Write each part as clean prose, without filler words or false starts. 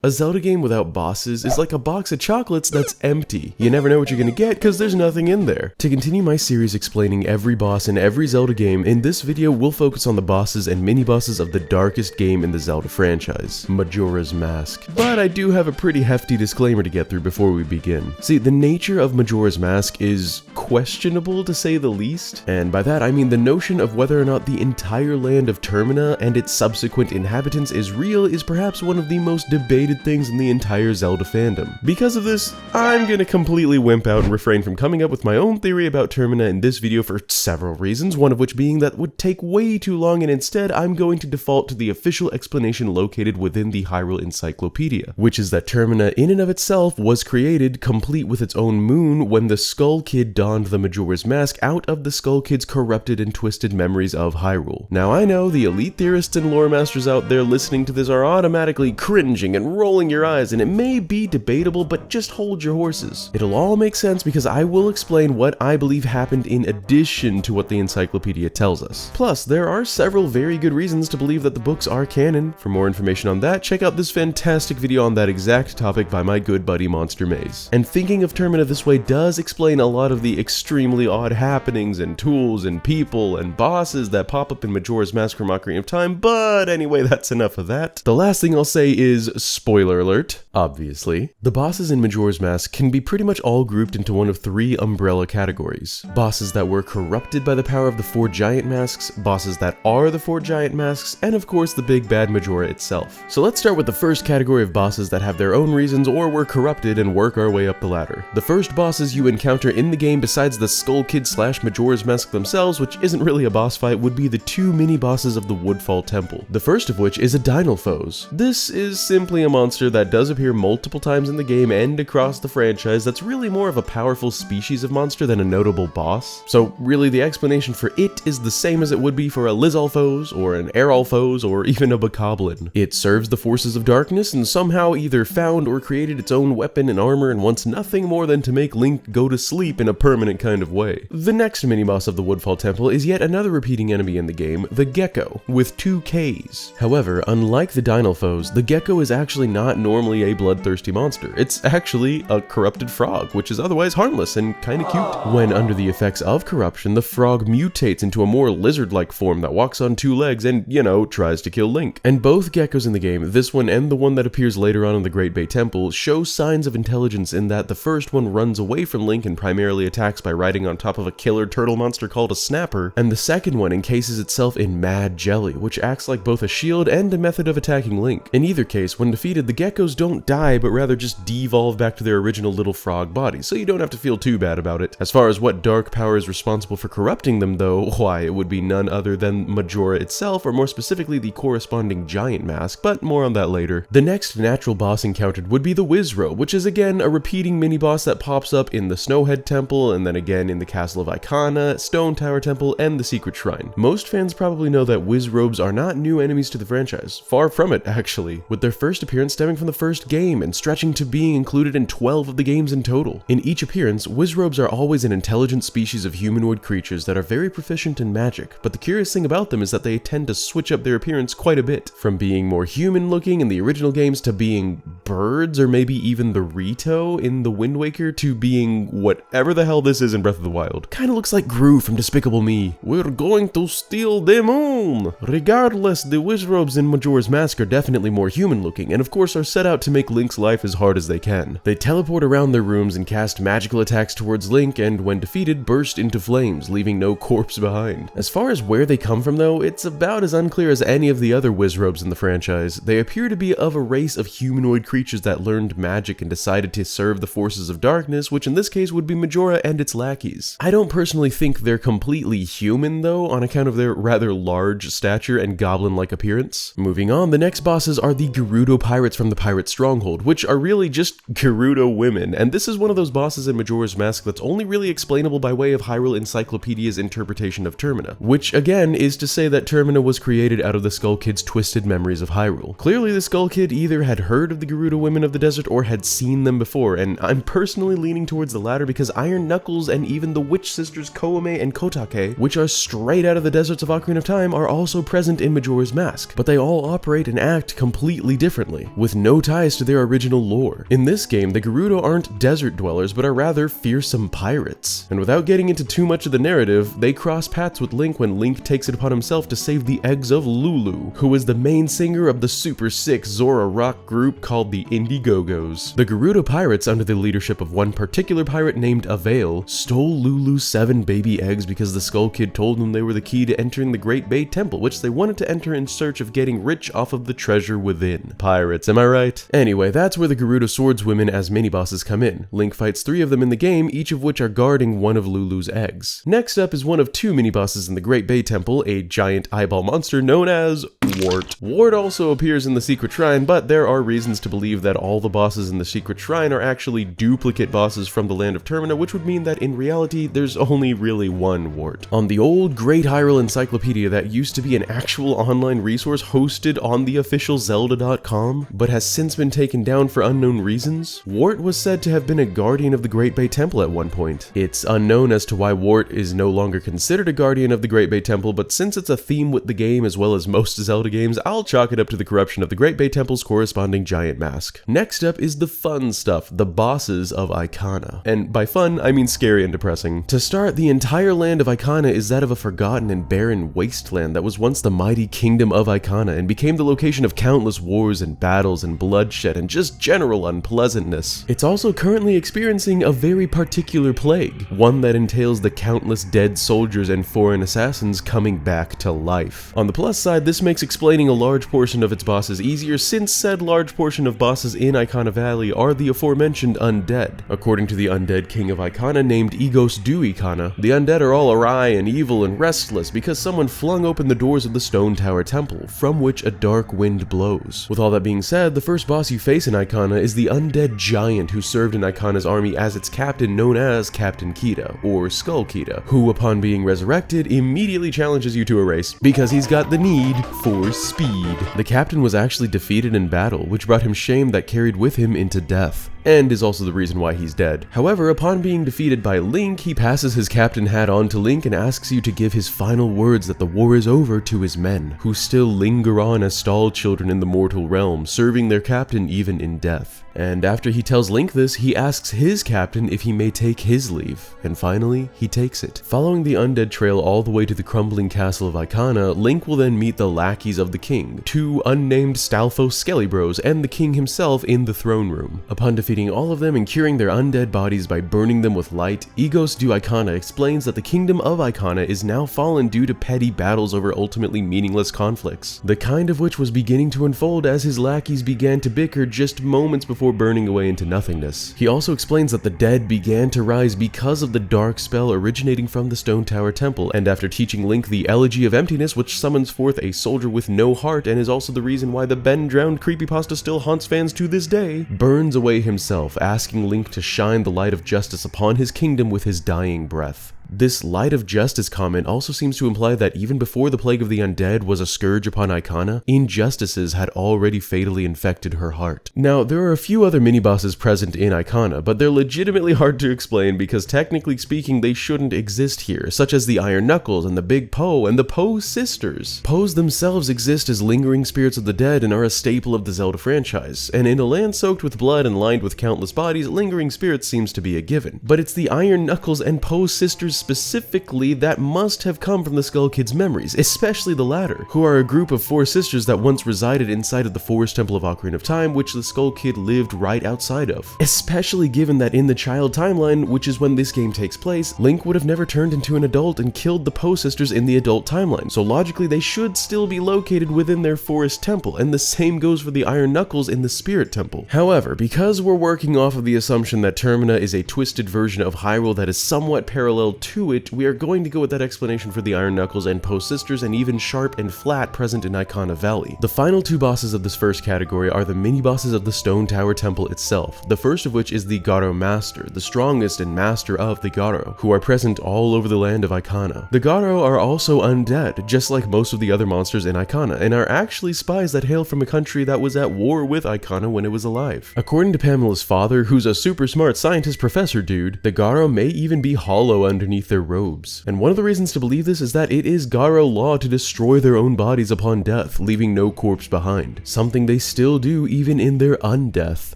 A Zelda game without bosses is like a box of chocolates that's empty. You never know what you're gonna get because there's nothing in there. To continue my series explaining every boss in every Zelda game, in this video we'll focus on the bosses and mini-bosses of the darkest game in the Zelda franchise, Majora's Mask. But I do have a pretty hefty disclaimer to get through before we begin. See, the nature of Majora's Mask is questionable to say the least, and by that I mean the notion of whether or not the entire land of Termina and its subsequent inhabitants is real is perhaps one of the most debated things in the entire Zelda fandom. Because of this, I'm gonna completely wimp out and refrain from coming up with my own theory about Termina in this video for several reasons, one of which being that would take way too long, and instead I'm going to default to the official explanation located within the Hyrule Encyclopedia, which is that Termina in and of itself was created complete with its own moon when the Skull Kid donned the Majora's Mask out of the Skull Kid's corrupted and twisted memories of Hyrule. Now I know the elite theorists and lore masters out there listening to this are automatically cringing and rolling your eyes, and it may be debatable, but just hold your horses. It'll all make sense because I will explain what I believe happened in addition to what the encyclopedia tells us. Plus, there are several very good reasons to believe that the books are canon. For more information on that, check out this fantastic video on that exact topic by my good buddy Monster Maze. And thinking of Termina this way does explain a lot of the extremely odd happenings and tools and people and bosses that pop up in Majora's Mask from Ocarina of Time, but anyway, that's enough of that. The last thing I'll say is, spoiler alert, obviously. The bosses in Majora's Mask can be pretty much all grouped into one of three umbrella categories. Bosses that were corrupted by the power of the four giant masks, bosses that are the four giant masks, and of course the big bad Majora itself. So let's start with the first category of bosses that have their own reasons or were corrupted and work our way up the ladder. The first bosses you encounter in the game besides the Skull Kid / Majora's Mask themselves, which isn't really a boss fight, would be the two mini-bosses of the Woodfall Temple. The first of which is a Dynalphos. This is simply a monster that does appear multiple times in the game and across the franchise that's really more of a powerful species of monster than a notable boss. So really the explanation for it is the same as it would be for a Lizalfos or an Airalfos or even a Bokoblin. It serves the forces of darkness and somehow either found or created its own weapon and armor and wants nothing more than to make Link go to sleep in a permanent kind of way. The next mini-boss of the Woodfall Temple is yet another repeating enemy in the game, the Gecko, with 2 Ks. However, unlike the Dynalphos, the Gecko is actually not normally a bloodthirsty monster. It's actually a corrupted frog, which is otherwise harmless and kinda cute. When under the effects of corruption, the frog mutates into a more lizard-like form that walks on 2 legs and, you know, tries to kill Link. And both geckos in the game, this one and the one that appears later on in the Great Bay Temple, show signs of intelligence in that the first one runs away from Link and primarily attacks by riding on top of a killer turtle monster called a Snapper, and the second one encases itself in mad jelly, which acts like both a shield and a method of attacking Link. In either case, when defeated, the geckos don't die, but rather just devolve back to their original little frog bodies, so you don't have to feel too bad about it. As far as what dark power is responsible for corrupting them though, why, it would be none other than Majora itself, or more specifically the corresponding giant mask, but more on that later. The next natural boss encountered would be the Wizrobe, which is again a repeating mini-boss that pops up in the Snowhead Temple, and then again in the Castle of Icona, Stone Tower Temple, and the Secret Shrine. Most fans probably know that Wizrobes are not new enemies to the franchise, far from it actually, with their first appearance stemming from the first game and stretching to being included in 12 of the games in total. In each appearance, Wizrobes are always an intelligent species of humanoid creatures that are very proficient in magic, but the curious thing about them is that they tend to switch up their appearance quite a bit, from being more human looking in the original games to being birds or maybe even the Rito in the Wind Waker to being whatever the hell this is in Breath of the Wild. Kinda looks like Gru from Despicable Me. We're going to steal the moon! Regardless, the Wizrobes in Majora's Mask are definitely more human looking and of course are set out to make Link's life as hard as they can. They teleport around their rooms and cast magical attacks towards Link and when defeated burst into flames, leaving no corpse behind. As far as where they come from though, it's about as unclear as any of the other Wizrobes in the franchise. They appear to be of a race of humanoid creatures that learned magic and decided to serve the forces of darkness, which in this case would be Majora and its lackeys. I don't personally think they're completely human though, on account of their rather large stature and goblin-like appearance. Moving on, the next bosses are the Gerudo pirates from the Pirate Stronghold, which are really just Gerudo women, and this is one of those bosses in Majora's Mask that's only really explainable by way of Hyrule Encyclopedia's interpretation of Termina, which again is to say that Termina was created out of the Skull Kid's twisted memories of Hyrule. Clearly the Skull Kid either had heard of the Gerudo women of the desert or had seen them before, and I'm personally leaning towards the latter because Iron Knuckles and even the Witch Sisters Koome and Kotake, which are straight out of the deserts of Ocarina of Time, are also present in Majora's Mask, but they all operate and act completely differently. entirely, with no ties to their original lore. In this game, the Gerudo aren't desert dwellers, but are rather fearsome pirates. And without getting into too much of the narrative, they cross paths with Link when Link takes it upon himself to save the eggs of Lulu, who is the main singer of the super sick Zora rock group called the Indiegogos. The Gerudo pirates, under the leadership of one particular pirate named Avail, stole Lulu's 7 baby eggs because the Skull Kid told them they were the key to entering the Great Bay Temple, which they wanted to enter in search of getting rich off of the treasure within. Pirates, am I right? Anyway, that's where the Gerudo swordswomen as mini-bosses come in. Link fights 3 of them in the game, each of which are guarding one of Lulu's eggs. Next up is one of 2 mini-bosses in the Great Bay Temple, a giant eyeball monster known as Wart. Wart also appears in the Secret Shrine, but there are reasons to believe that all the bosses in the Secret Shrine are actually duplicate bosses from the land of Termina, which would mean that in reality, there's only really one Wart. On the old Great Hyrule Encyclopedia that used to be an actual online resource hosted on the official Zelda.com, but has since been taken down for unknown reasons, Wart was said to have been a guardian of the Great Bay Temple at one point. It's unknown as to why Wart is no longer considered a guardian of the Great Bay Temple, but since it's a theme with the game as well as most Zelda games, I'll chalk it up to the corruption of the Great Bay Temple's corresponding giant mask. Next up is the fun stuff, the bosses of Icona. And by fun, I mean scary and depressing. To start, the entire land of Icona is that of a forgotten and barren wasteland that was once the mighty kingdom of Icona and became the location of countless wars and battles and bloodshed and just general unpleasantness. It's also currently experiencing a very particular plague, one that entails the countless dead soldiers and foreign assassins coming back to life. On the plus side, this makes explaining a large portion of its bosses easier, since said large portion of bosses in Icona Valley are the aforementioned undead. According to the undead king of Icona named Egos Du Icona, the undead are all awry and evil and restless because someone flung open the doors of the Stone Tower Temple, from which a dark wind blows. With all that being said, the first boss you face in Icona is the undead giant who served in Icona's army as its captain, known as Captain Kita, or Skull Kita, who upon being resurrected immediately challenges you to a race because he's got the need for speed. The captain was actually defeated in battle, which brought him shame that carried with him into death, and is also the reason why he's dead. However, upon being defeated by Link, he passes his captain hat on to Link and asks you to give his final words that the war is over to his men, who still linger on as stalled children in the mortal realm, serving their captain even in death. And after he tells Link this, he asks his captain if he may take his leave, and finally, he takes it. Following the undead trail all the way to the crumbling castle of Icona, Link will then meet the lackeys of the king, 2 unnamed Stalfos Skellybros, and the king himself in the throne room. Upon defeating all of them and curing their undead bodies by burning them with light, Egos Du Icona explains that the kingdom of Icona is now fallen due to petty battles over ultimately meaningless conflicts, the kind of which was beginning to unfold as his lackeys began to bicker just moments before burning away into nothingness. He also explains that the dead began to rise because of the dark spell originating from the Stone Tower Temple, and after teaching Link the Elegy of Emptiness, which summons forth a soldier with no heart and is also the reason why the Ben drowned creepypasta still haunts fans to this day, burns away himself, asking Link to shine the light of justice upon his kingdom with his dying breath. This light of justice comment also seems to imply that even before the plague of the undead was a scourge upon Icona, injustices had already fatally infected her heart. Now, there are a few other mini-bosses present in Icona, but they're legitimately hard to explain because technically speaking they shouldn't exist here, such as the Iron Knuckles and the Big Poe and the Poe sisters. Poes themselves exist as lingering spirits of the dead and are a staple of the Zelda franchise, and in a land soaked with blood and lined with countless bodies, lingering spirits seems to be a given. But it's the Iron Knuckles and Poe sisters specifically that must have come from the Skull Kid's memories, especially the latter, who are a group of 4 sisters that once resided inside of the Forest Temple of Ocarina of Time, which the Skull Kid lived right outside of. Especially given that in the child timeline, which is when this game takes place, Link would have never turned into an adult and killed the Poe sisters in the adult timeline, so logically they should still be located within their Forest Temple, and the same goes for the Iron Knuckles in the Spirit Temple. However, because we're working off of the assumption that Termina is a twisted version of Hyrule that is somewhat parallel to it, we are going to go with that explanation for the Iron Knuckles and Poe sisters and even Sharp and Flat present in Icona Valley. The final 2 bosses of this first category are the mini-bosses of the Stone Tower Temple itself, the first of which is the ZeldaMaster, the strongest and master of the Garo, who are present all over the land of Icona. The Garo are also undead, just like most of the other monsters in Icona, and are actually spies that hail from a country that was at war with Icona when it was alive. According to Pamela's father, who's a super smart scientist professor dude, the Garo may even be hollow underneath beneath their robes. And one of the reasons to believe this is that it is Garo law to destroy their own bodies upon death, leaving no corpse behind, something they still do even in their undeath.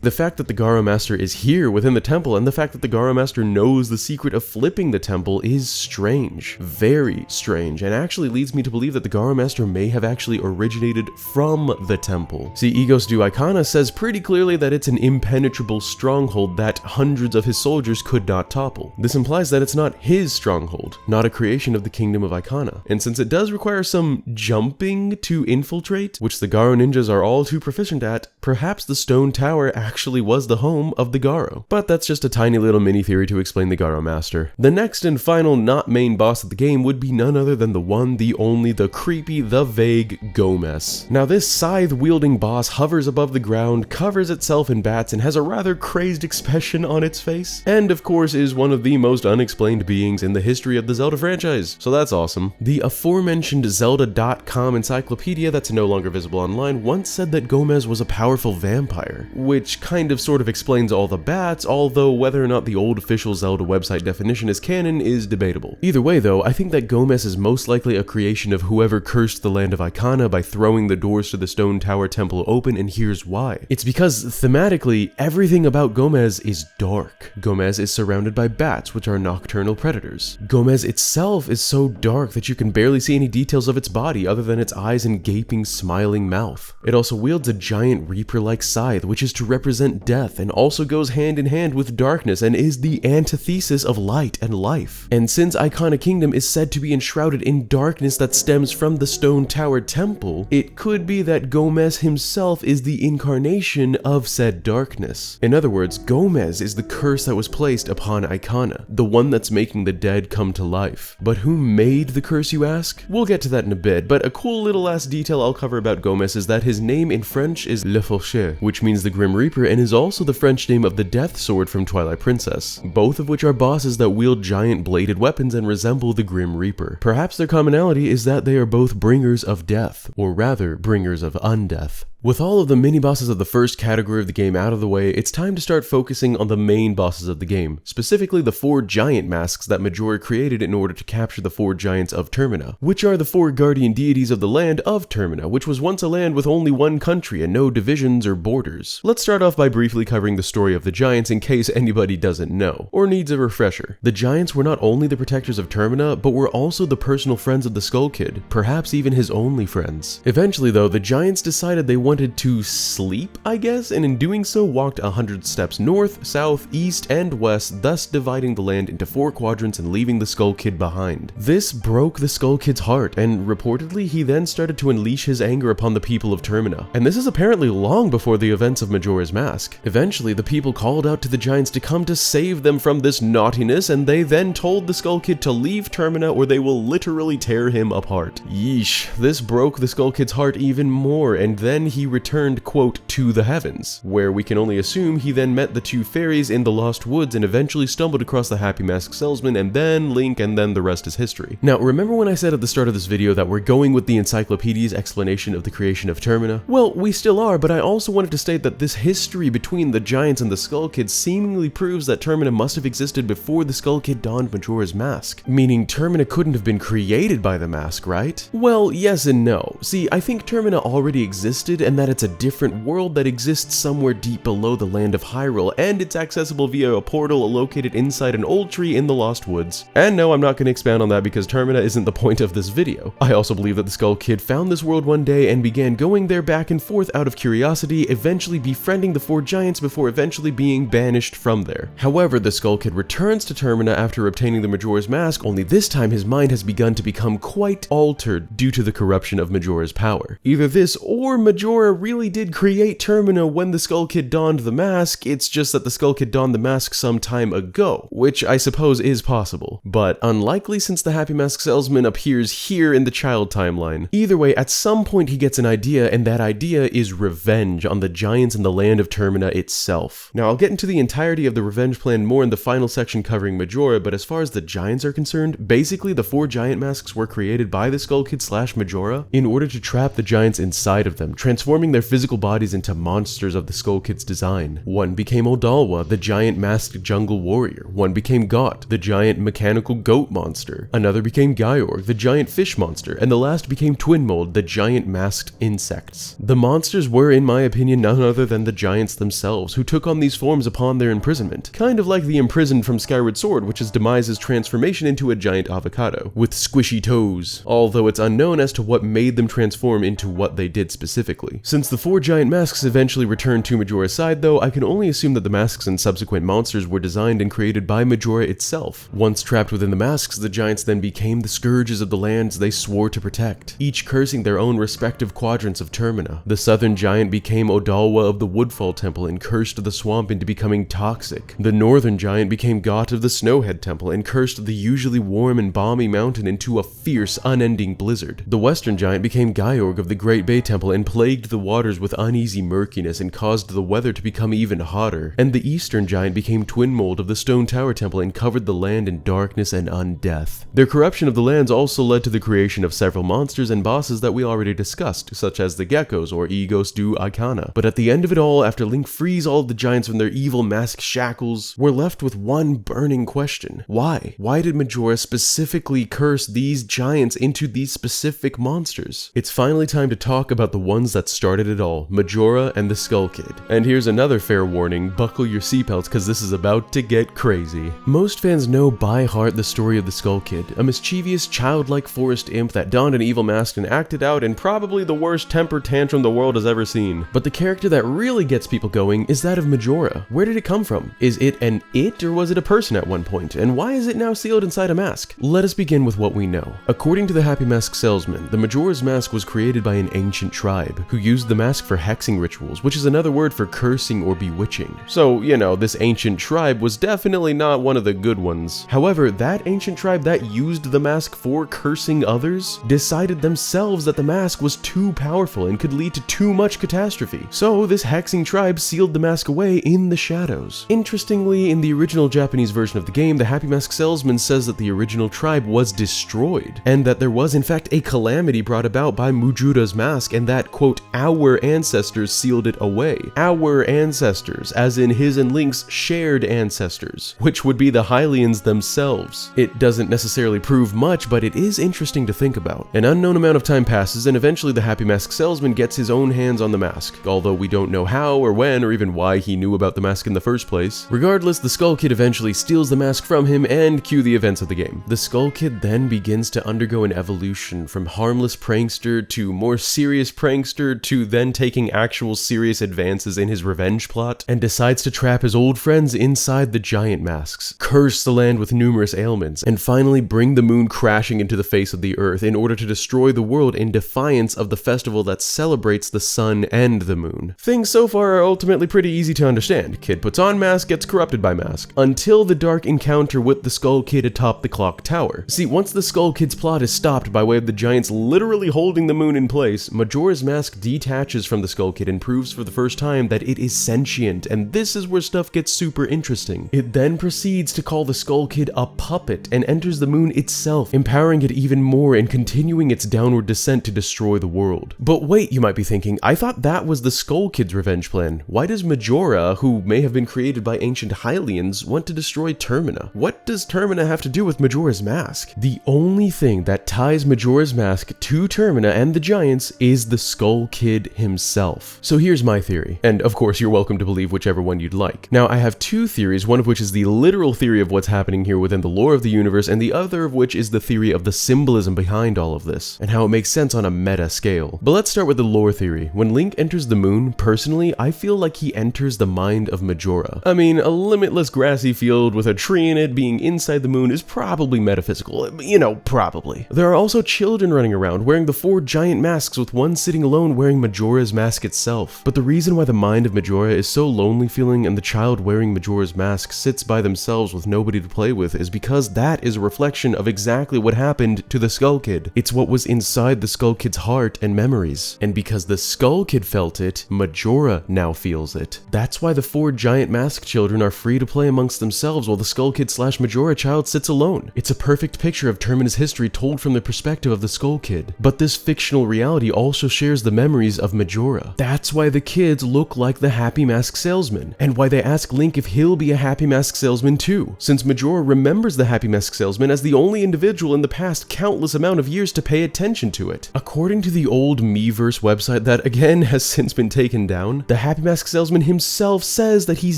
The fact that the Garo Master is here within the temple, and the fact that the Garo Master knows the secret of flipping the temple is strange, very strange, and actually leads me to believe that the Garo Master may have actually originated from the temple. See, Egos du Icona says pretty clearly that it's an impenetrable stronghold that hundreds of his soldiers could not topple. This implies that it's not his stronghold, not a creation of the kingdom of Icona. And since it does require some jumping to infiltrate, which the Garo ninjas are all too proficient at, perhaps the stone tower actually was the home of the Garo. But that's just a tiny little mini theory to explain the Garo Master. The next and final not main boss of the game would be none other than the one, the only, the creepy, the vague Gomez. Now this scythe-wielding boss hovers above the ground, covers itself in bats, and has a rather crazed expression on its face, and of course is one of the most unexplained beings in the history of the Zelda franchise, so that's awesome. The aforementioned Zelda.com encyclopedia that's no longer visible online once said that Gomez was a powerful vampire, which kind of sort of explains all the bats, although whether or not the old official Zelda website definition is canon is debatable. Either way though, I think that Gomez is most likely a creation of whoever cursed the land of Icona by throwing the doors to the stone tower temple open, and here's why. It's because thematically, everything about Gomez is dark. Gomez is surrounded by bats, which are nocturnal predators. Gomez itself is so dark that you can barely see any details of its body other than its eyes and gaping, smiling mouth. It also wields a giant reaper-like scythe, which is to represent death, and also goes hand in hand with darkness and is the antithesis of light and life. And since Icona Kingdom is said to be enshrouded in darkness that stems from the stone tower temple, it could be that Gomez himself is the incarnation of said darkness. In other words, Gomez is the curse that was placed upon Icona, the one that's making the dead come to life. But who made the curse, you ask? We'll get to that in a bit, but a cool little last detail I'll cover about Gomez is that his name in French is Le Faucheur, which means the Grim Reaper, and is also the French name of the Death Sword from Twilight Princess, both of which are bosses that wield giant bladed weapons and resemble the Grim Reaper. Perhaps their commonality is that they are both bringers of death, or rather, bringers of undeath. With all of the mini-bosses of the first category of the game out of the way, it's time to start focusing on the main bosses of the game, specifically the 4 giant masks that Majora created in order to capture the 4 giants of Termina, which are the 4 guardian deities of the land of Termina, which was once a land with only one country and no divisions or borders. Let's start off by briefly covering the story of the giants in case anybody doesn't know, or needs a refresher. The giants were not only the protectors of Termina, but were also the personal friends of the Skull Kid, perhaps even his only friends. Eventually though, the giants decided they wanted to sleep, I guess, and in doing so walked 100 steps north, south, east, and west, thus dividing the land into 4 quadrants and leaving the Skull Kid behind. This broke the Skull Kid's heart, and reportedly he then started to unleash his anger upon the people of Termina. And this is apparently long before the events of Majora's Mask. Eventually, the people called out to the giants to come to save them from this naughtiness, and they then told the Skull Kid to leave Termina or they will literally tear him apart. Yeesh, this broke the Skull Kid's heart even more, and then he returned, quote, to the heavens, where we can only assume he then met the 2 fairies in the Lost Woods and eventually stumbled across the Happy Mask Salesman, and then Link, and then the rest is history. Now, remember when I said at the start of this video that we're going with the encyclopedia's explanation of the creation of Termina? Well, we still are, but I also wanted to state that this history between the giants and the Skull Kid seemingly proves that Termina must have existed before the Skull Kid donned Majora's Mask, meaning Termina couldn't have been created by the mask, right? Well, yes and no. See, I think Termina already existed, and that it's a different world that exists somewhere deep below the land of Hyrule, and it's accessible via a portal located inside an old tree in the Lost Woods. And no, I'm not going to expand on that because Termina isn't the point of this video. I also believe that the Skull Kid found this world one day and began going there back and forth out of curiosity, eventually befriending the 4 giants before eventually being banished from there. However, the Skull Kid returns to Termina after obtaining the Majora's Mask, only this time his mind has begun to become quite altered due to the corruption of Majora's power. Either this or Majora really did create Termina when the Skull Kid donned the mask, it's just that the Skull Kid donned the mask some time ago, which I suppose is possible, but unlikely since the Happy Mask Salesman appears here in the child timeline. Either way, at some point he gets an idea, and that idea is revenge on the giants in the land of Termina itself. Now, I'll get into the entirety of the revenge plan more in the final section covering Majora, but as far as the giants are concerned, basically the 4 giant masks were created by the Skull Kid / Majora in order to trap the giants inside of them, transform transforming their physical bodies into monsters of the Skull Kid's design. One became Odolwa, the giant masked jungle warrior. One became Got, the giant mechanical goat monster. Another became Gyorg, the giant fish monster, and the last became Twinmold, the giant masked insects. The monsters were, in my opinion, none other than the giants themselves, who took on these forms upon their imprisonment. Kind of like the imprisoned from Skyward Sword, which is Demise's transformation into a giant avocado, with squishy toes, although it's unknown as to what made them transform into what they did specifically. Since the 4 giant masks eventually returned to Majora's side though, I can only assume that the masks and subsequent monsters were designed and created by Majora itself. Once trapped within the masks, the giants then became the scourges of the lands they swore to protect, each cursing their own respective quadrants of Termina. The southern giant became Odolwa of the Woodfall Temple and cursed the swamp into becoming toxic. The northern giant became Got of the Snowhead Temple and cursed the usually warm and balmy mountain into a fierce, unending blizzard. The western giant became Gyorg of the Great Bay Temple and plagued the waters with uneasy murkiness and caused the weather to become even hotter. And the eastern giant became Twinmold of the Stone Tower Temple and covered the land in darkness and undeath. Their corruption of the lands also led to the creation of several monsters and bosses that we already discussed, such as the geckos or Egos du Icana. But at the end of it all, after Link frees all of the giants from their evil mask shackles, we're left with one burning question. Why? Why did Majora specifically curse these giants into these specific monsters? It's finally time to talk about the ones that started it all, Majora and the Skull Kid. And here's another fair warning, buckle your seatbelts because this is about to get crazy. Most fans know by heart the story of the Skull Kid, a mischievous, childlike forest imp that donned an evil mask and acted out in probably the worst temper tantrum the world has ever seen. But the character that really gets people going is that of Majora. Where did it come from? Is it an it or was it a person at one point? And why is it now sealed inside a mask? Let us begin with what we know. According to the Happy Mask salesman, the Majora's Mask was created by an ancient tribe who used the mask for hexing rituals, which is another word for cursing or bewitching. So, you know, this ancient tribe was definitely not one of the good ones. However, that ancient tribe that used the mask for cursing others decided themselves that the mask was too powerful and could lead to too much catastrophe. So this hexing tribe sealed the mask away in the shadows. Interestingly, in the original Japanese version of the game, the Happy Mask salesman says that the original tribe was destroyed, and that there was in fact a calamity brought about by Majura's mask, and that, quote, our ancestors sealed it away. Our ancestors, as in his and Link's shared ancestors, which would be the Hylians themselves. It doesn't necessarily prove much, but it is interesting to think about. An unknown amount of time passes, and eventually the Happy Mask salesman gets his own hands on the mask, although we don't know how or when or even why he knew about the mask in the first place. Regardless, the Skull Kid eventually steals the mask from him and cue the events of the game. The Skull Kid then begins to undergo an evolution from harmless prankster to more serious prankster to then taking actual serious advances in his revenge plot, and decides to trap his old friends inside the giant masks, curse the land with numerous ailments, and finally bring the moon crashing into the face of the earth in order to destroy the world in defiance of the festival that celebrates the sun and the moon. Things so far are ultimately pretty easy to understand. Kid puts on mask, gets corrupted by mask, until the dark encounter with the Skull Kid atop the clock tower. See, once the Skull Kid's plot is stopped by way of the giants literally holding the moon in place, Majora's Mask detaches from the Skull Kid and proves for the first time that it is sentient, and this is where stuff gets super interesting. It then proceeds to call the Skull Kid a puppet and enters the moon itself, empowering it even more and continuing its downward descent to destroy the world. But wait, you might be thinking, I thought that was the Skull Kid's revenge plan. Why does Majora, who may have been created by ancient Hylians, want to destroy Termina? What does Termina have to do with Majora's Mask? The only thing that ties Majora's Mask to Termina and the giants is the Skull Kid himself. So here's my theory, and of course you're welcome to believe whichever one you'd like. Now I have two theories, one of which is the literal theory of what's happening here within the lore of the universe, and the other of which is the theory of the symbolism behind all of this, and how it makes sense on a meta scale. But let's start with the lore theory. When Link enters the moon, personally, I feel like he enters the mind of Majora. I mean, a limitless grassy field with a tree in it being inside the moon is probably metaphysical, you know, probably. There are also children running around wearing the 4 giant masks, with one sitting alone wearing Majora's mask itself. But the reason why the mind of Majora is so lonely feeling and the child wearing Majora's mask sits by themselves with nobody to play with is because that is a reflection of exactly what happened to the Skull Kid. It's what was inside the Skull Kid's heart and memories. And because the Skull Kid felt it, Majora now feels it. That's why the 4 giant mask children are free to play amongst themselves while the Skull Kid / Majora child sits alone. It's a perfect picture of Termina's history told from the perspective of the Skull Kid. But this fictional reality also shares the memory memories of Majora. That's why the kids look like the Happy Mask Salesman, and why they ask Link if he'll be a Happy Mask Salesman too, since Majora remembers the Happy Mask Salesman as the only individual in the past countless amount of years to pay attention to it. According to the old Miiverse website that again has since been taken down, the Happy Mask Salesman himself says that he's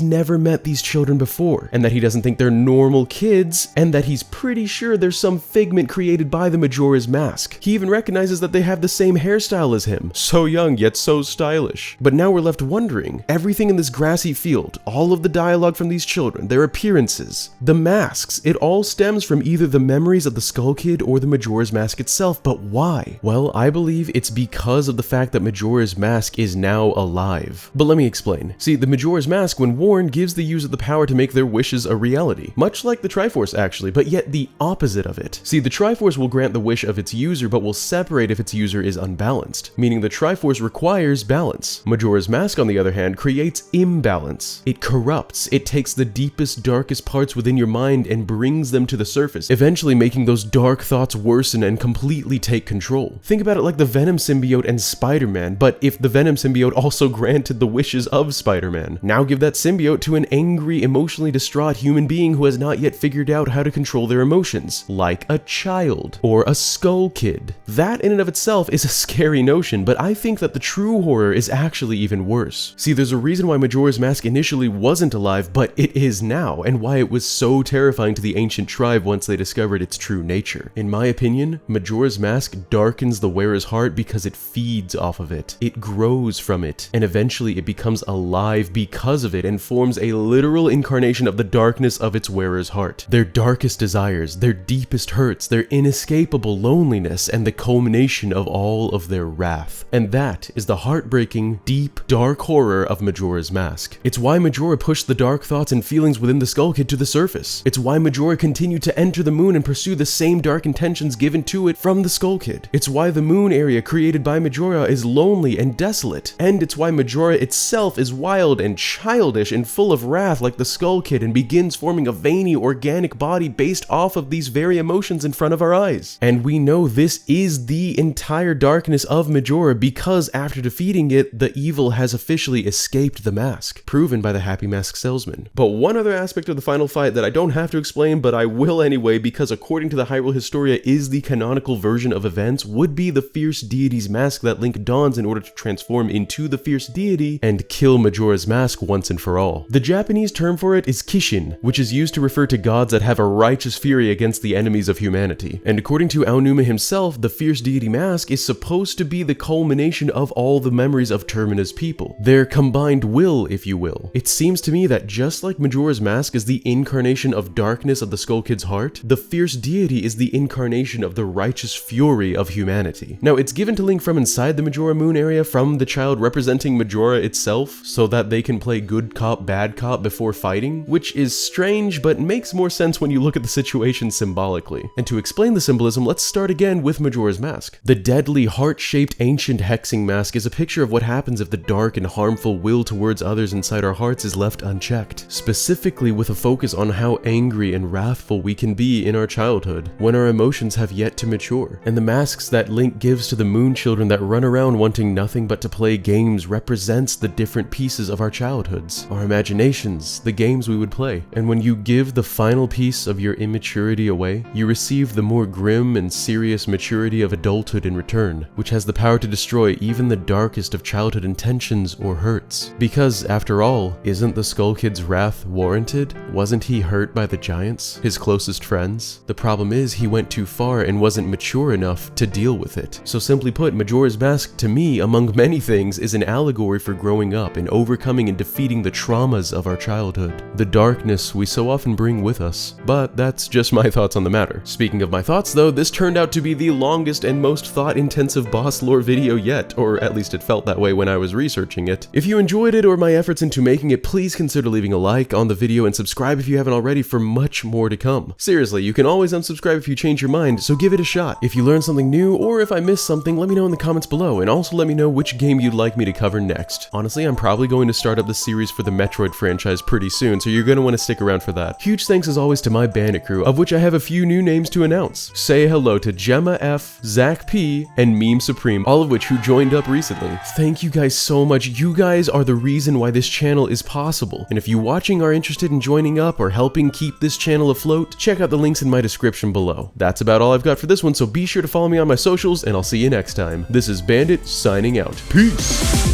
never met these children before, and that he doesn't think they're normal kids, and that he's pretty sure there's some figment created by the Majora's Mask. He even recognizes that they have the same hairstyle as him. So young, yet so stylish. But now we're left wondering, everything in this grassy field, all of the dialogue from these children, their appearances, the masks, it all stems from either the memories of the Skull Kid or the Majora's Mask itself, but why? Well, I believe it's because of the fact that Majora's Mask is now alive. But let me explain. See, the Majora's Mask, when worn, gives the user the power to make their wishes a reality. Much like the Triforce actually, but yet the opposite of it. See, the Triforce will grant the wish of its user, but will separate if its user is unbalanced, meaning the Triforce requires balance. Majora's Mask, on the other hand, creates imbalance. It corrupts, it takes the deepest, darkest parts within your mind and brings them to the surface, eventually making those dark thoughts worsen and completely take control. Think about it like the Venom symbiote and Spider-Man, but if the Venom symbiote also granted the wishes of Spider-Man. Now give that symbiote to an angry, emotionally distraught human being who has not yet figured out how to control their emotions, like a child or a Skull Kid. That in and of itself is a scary notion, but I think that the true horror is actually even worse. See, there's a reason why Majora's Mask initially wasn't alive, but it is now, and why it was so terrifying to the ancient tribe once they discovered its true nature. In my opinion, Majora's Mask darkens the wearer's heart because it feeds off of it. It grows from it, and eventually it becomes alive because of it and forms a literal incarnation of the darkness of its wearer's heart. Their darkest desires, their deepest hurts, their inescapable loneliness, and the culmination of all of their wrath. And that is the heartbreaking, deep, dark horror of Majora's Mask. It's why Majora pushed the dark thoughts and feelings within the Skull Kid to the surface. It's why Majora continued to enter the moon and pursue the same dark intentions given to it from the Skull Kid. It's why the moon area created by Majora is lonely and desolate. And it's why Majora itself is wild and childish and full of wrath like the Skull Kid and begins forming a veiny, organic body based off of these very emotions in front of our eyes. And we know this is the entire darkness of Majora because after defeating it, the evil has officially escaped the mask, proven by the Happy Mask Salesman. But one other aspect of the final fight that I don't have to explain, but I will anyway, because according to the Hyrule Historia is the canonical version of events, would be the fierce deity's mask that Link dons in order to transform into the fierce deity and kill Majora's Mask once and for all. The Japanese term for it is Kishin, which is used to refer to gods that have a righteous fury against the enemies of humanity. And according to Aonuma himself, the fierce deity mask is supposed to be the culmination of all the memories of Termina's people, their combined will, if you will. It seems to me that just like Majora's Mask is the incarnation of darkness of the Skull Kid's heart, the fierce deity is the incarnation of the righteous fury of humanity. Now, it's given to Link from inside the Majora Moon area from the child representing Majora itself, so that they can play good cop, bad cop before fighting, which is strange, but makes more sense when you look at the situation symbolically. And to explain the symbolism, let's start again with Majora's Mask. The deadly, heart-shaped ancient hexing mask is a picture of what happens if the dark and harmful will towards others inside our hearts is left unchecked, specifically with a focus on how angry and wrathful we can be in our childhood, when our emotions have yet to mature. And the masks that Link gives to the Moon Children that run around wanting nothing but to play games represents the different pieces of our childhoods, our imaginations, the games we would play. And when you give the final piece of your immaturity away, you receive the more grim and serious maturity of adulthood in return, which has the power to destroy even the darkest of childhood intentions or hurts. Because, after all, isn't the Skull Kid's wrath warranted? Wasn't he hurt by the giants, his closest friends? The problem is he went too far and wasn't mature enough to deal with it. So simply put, Majora's Mask, to me, among many things, is an allegory for growing up and overcoming and defeating the traumas of our childhood, the darkness we so often bring with us. But that's just my thoughts on the matter. Speaking of my thoughts though, this turned out to be the longest and most thought-intensive boss lore video yet, or at least it felt that way when I was researching it. If you enjoyed it or my efforts into making it, please consider leaving a like on the video and subscribe if you haven't already for much more to come. Seriously, you can always unsubscribe if you change your mind, so give it a shot. If you learned something new, or if I missed something, let me know in the comments below, and also let me know which game you'd like me to cover next. Honestly, I'm probably going to start up the series for the Metroid franchise pretty soon, so you're going to want to stick around for that. Huge thanks as always to my bandit crew, of which I have a few new names to announce. Say hello to Gemma F, Zach P, and Meme Supreme, all of which who joined joined up recently. Thank you guys so much. You guys are the reason why this channel is possible. And if you watching are interested in joining up or helping keep this channel afloat, check out the links in my description below. That's about all I've got for this one, so be sure to follow me on my socials, and I'll see you next time. This is Bandit signing out. Peace!